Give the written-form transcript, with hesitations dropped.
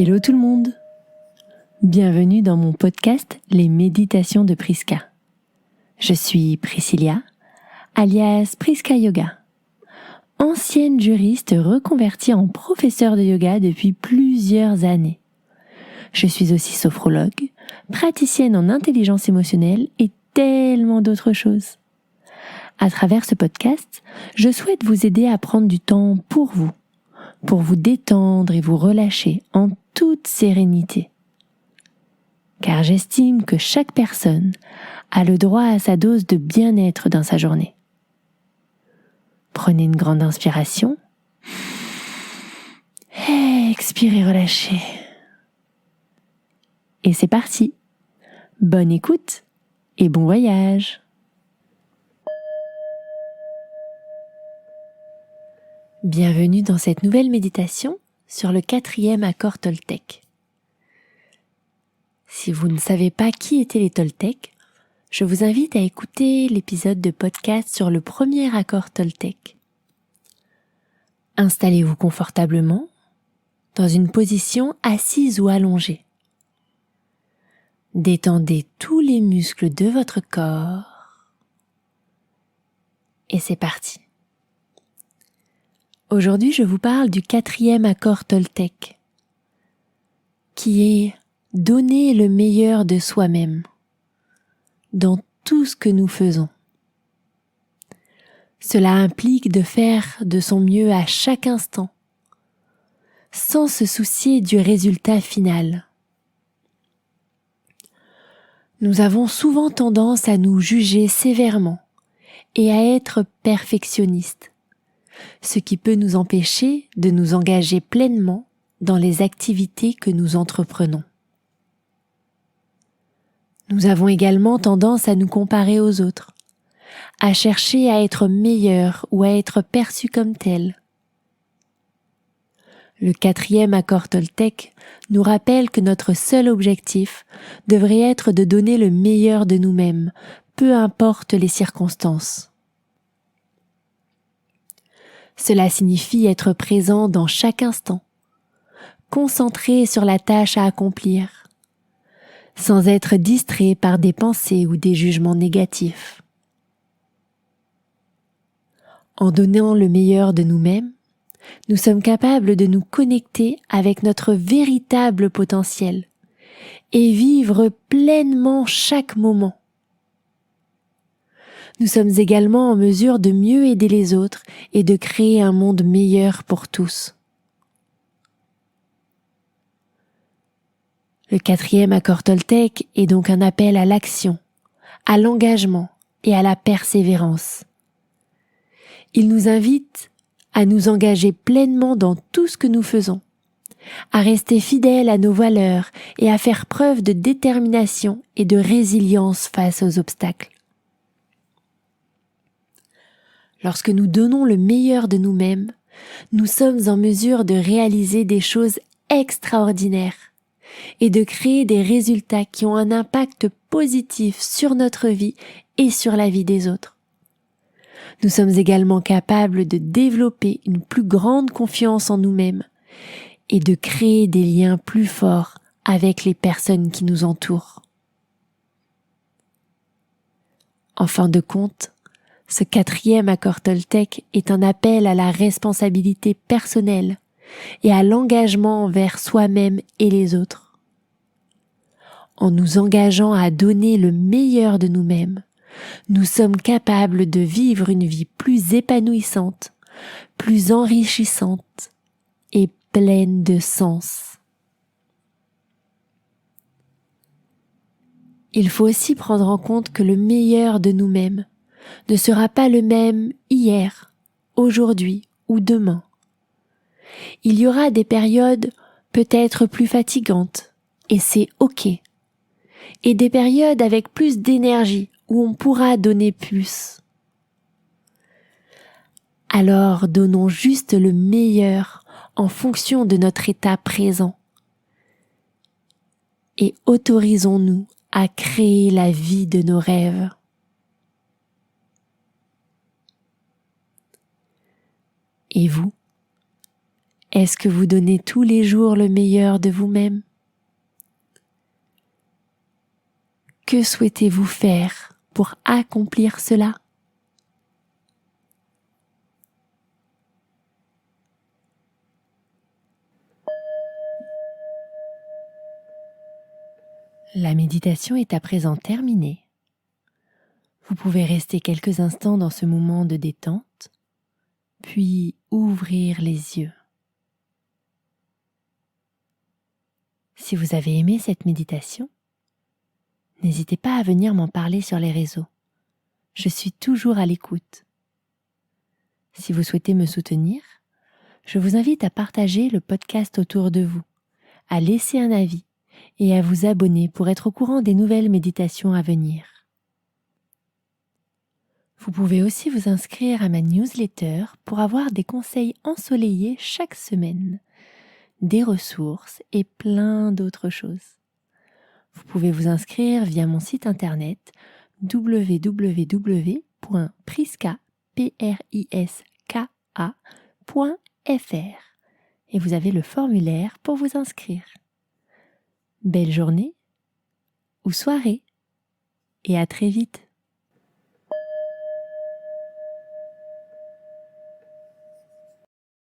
Hello tout le monde! Bienvenue dans mon podcast Les Méditations de Priska. Je suis Priscilla, alias Priska Yoga, ancienne juriste reconvertie en professeure de yoga depuis plusieurs années. Je suis aussi sophrologue, praticienne en intelligence émotionnelle et tellement d'autres choses. À travers ce podcast, je souhaite vous aider à prendre du temps pour vous détendre et vous relâcher en toute sérénité. Car j'estime que chaque personne a le droit à sa dose de bien-être dans sa journée. Prenez une grande inspiration. Expirez, relâchez. Et c'est parti. Bonne écoute et bon voyage. Bienvenue dans cette nouvelle méditation sur le 4e accord Toltec. Si vous ne savez pas qui étaient les Toltecs, je vous invite à écouter l'épisode de podcast sur le premier accord Toltec. Installez-vous confortablement dans une position assise ou allongée. Détendez tous les muscles de votre corps. Et c'est parti. Aujourd'hui, je vous parle du 4e accord Toltec, qui est donner le meilleur de soi-même dans tout ce que nous faisons. Cela implique de faire de son mieux à chaque instant, sans se soucier du résultat final. Nous avons souvent tendance à nous juger sévèrement et à être perfectionnistes, ce qui peut nous empêcher de nous engager pleinement dans les activités que nous entreprenons. Nous avons également tendance à nous comparer aux autres, à chercher à être meilleurs ou à être perçus comme tels. Le 4e accord Toltec nous rappelle que notre seul objectif devrait être de donner le meilleur de nous-mêmes, peu importe les circonstances. Cela signifie être présent dans chaque instant, concentré sur la tâche à accomplir, sans être distrait par des pensées ou des jugements négatifs. En donnant le meilleur de nous-mêmes, nous sommes capables de nous connecter avec notre véritable potentiel et vivre pleinement chaque moment. Nous sommes également en mesure de mieux aider les autres et de créer un monde meilleur pour tous. Le 4e accord Toltec est donc un appel à l'action, à l'engagement et à la persévérance. Il nous invite à nous engager pleinement dans tout ce que nous faisons, à rester fidèles à nos valeurs et à faire preuve de détermination et de résilience face aux obstacles. Lorsque nous donnons le meilleur de nous-mêmes, nous sommes en mesure de réaliser des choses extraordinaires et de créer des résultats qui ont un impact positif sur notre vie et sur la vie des autres. Nous sommes également capables de développer une plus grande confiance en nous-mêmes et de créer des liens plus forts avec les personnes qui nous entourent. En fin de compte, ce 4e accord Toltec est un appel à la responsabilité personnelle et à l'engagement envers soi-même et les autres. En nous engageant à donner le meilleur de nous-mêmes, nous sommes capables de vivre une vie plus épanouissante, plus enrichissante et pleine de sens. Il faut aussi prendre en compte que le meilleur de nous-mêmes ne sera pas le même hier, aujourd'hui ou demain. Il y aura des périodes peut-être plus fatigantes, et c'est OK. Et des périodes avec plus d'énergie, où on pourra donner plus. Alors donnons juste le meilleur en fonction de notre état présent. Et autorisons-nous à créer la vie de nos rêves. Et vous, Est-ce que vous donnez tous les jours le meilleur de vous-même? Que souhaitez-vous faire pour accomplir cela? La méditation est à présent terminée. Vous pouvez rester quelques instants dans ce moment de détente, puis ouvrir les yeux. Si vous avez aimé cette méditation, n'hésitez pas à venir m'en parler sur les réseaux. Je suis toujours à l'écoute. Si vous souhaitez me soutenir, je vous invite à partager le podcast autour de vous, à laisser un avis et à vous abonner pour être au courant des nouvelles méditations à venir. Vous pouvez aussi vous inscrire à ma newsletter pour avoir des conseils ensoleillés chaque semaine, des ressources et plein d'autres choses. Vous pouvez vous inscrire via mon site internet www.priska.fr et vous avez le formulaire pour vous inscrire. Belle journée ou soirée et à très vite.